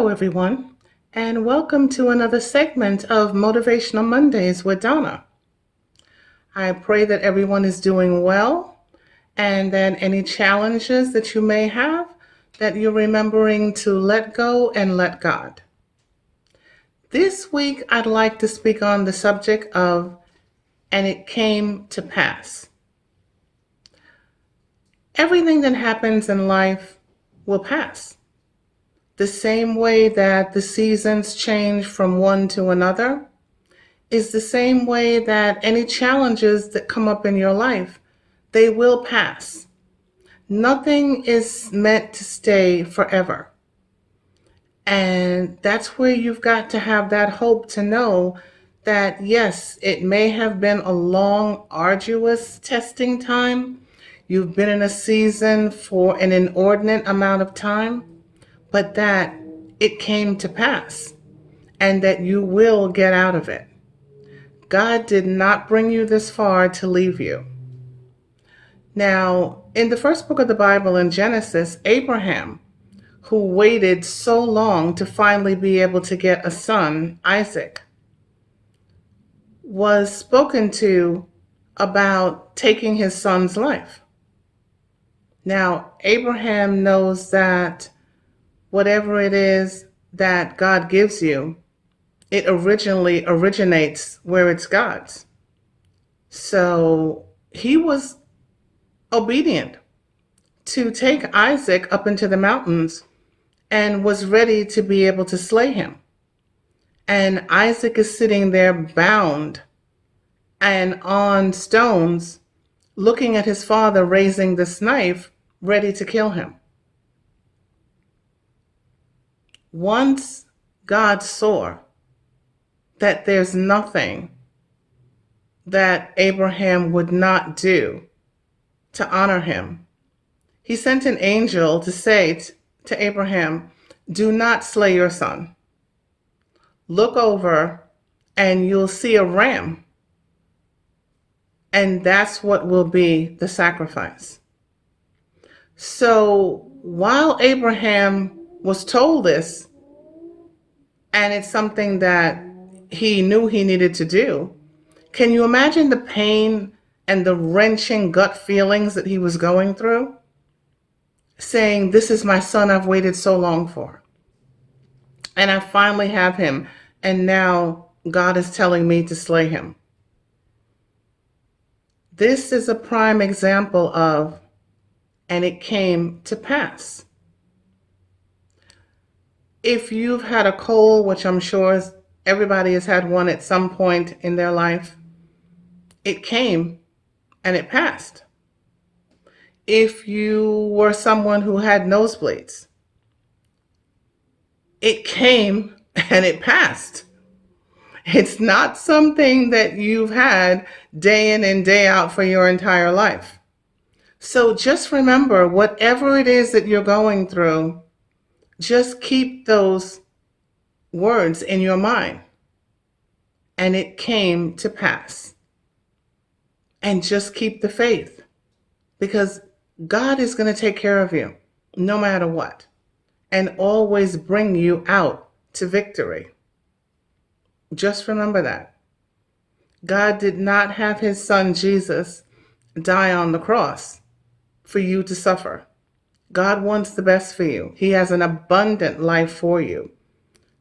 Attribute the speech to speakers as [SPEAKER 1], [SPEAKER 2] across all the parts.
[SPEAKER 1] Hello, everyone, and welcome to another segment of Motivational Mondays with Donna. I pray that everyone is doing well and that any challenges that you may have, that you're remembering to let go and let God. This week, I'd like to speak on the subject of, and it came to pass. Everything that happens in life will pass. The same way that the seasons change from one to another is the same way that any challenges that come up in your life, they will pass. Nothing is meant to stay forever. And that's where you've got to have that hope to know that, yes, it may have been a long, arduous testing time. You've been in a season for an inordinate amount of time, but that it came to pass and that you will get out of it. God did not bring you this far to leave you. Now, in the first book of the Bible, in Genesis, Abraham, who waited so long to finally be able to get a son, Isaac, was spoken to about taking his son's life. Now, Abraham knows that whatever it is that God gives you, it originally originates where it's God's. So he was obedient to take Isaac up into the mountains and was ready to be able to slay him. And Isaac is sitting there bound and on stones, looking at his father raising this knife, ready to kill him. Once God saw that there's nothing that Abraham would not do to honor him, he sent an angel to say to Abraham, "Do not slay your son. Look over and you'll see a ram, and that's what will be the sacrifice." So while Abraham was told this, and it's something that he knew he needed to do, can you imagine the pain and the wrenching gut feelings that he was going through? Saying, "This is my son I've waited so long for. And I finally have him, and now God is telling me to slay him." This is a prime example of, and it came to pass. If you've had a cold, which I'm sure everybody has had one at some point in their life, it came and it passed. If you were someone who had nosebleeds, it came and it passed. It's not something that you've had day in and day out for your entire life. So just remember, whatever it is that you're going through, just keep those words in your mind. And it came to pass. And just keep the faith, because God is going to take care of you no matter what, and always bring you out to victory. Just remember that. God did not have his son Jesus die on the cross for you to suffer. God wants the best for you. He has an abundant life for you.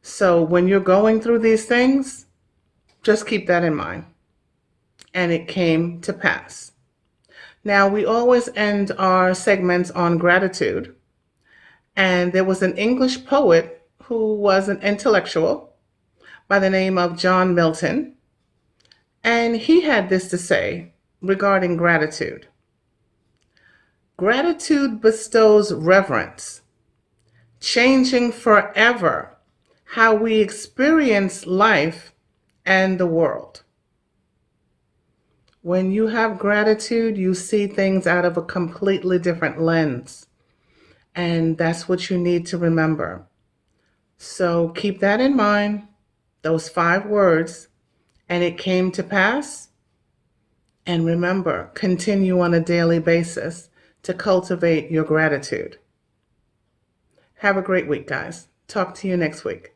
[SPEAKER 1] So when you're going through these things, just keep that in mind. And it came to pass. Now, we always end our segments on gratitude. And there was an English poet who was an intellectual by the name of John Milton. And he had this to say regarding gratitude. "Gratitude bestows reverence, changing forever how we experience life and the world." When you have gratitude, you see things out of a completely different lens. And that's what you need to remember. So keep that in mind, those 5 words, and it came to pass. And remember, continue on a daily basis to cultivate your gratitude. Have a great week, guys. Talk to you next week.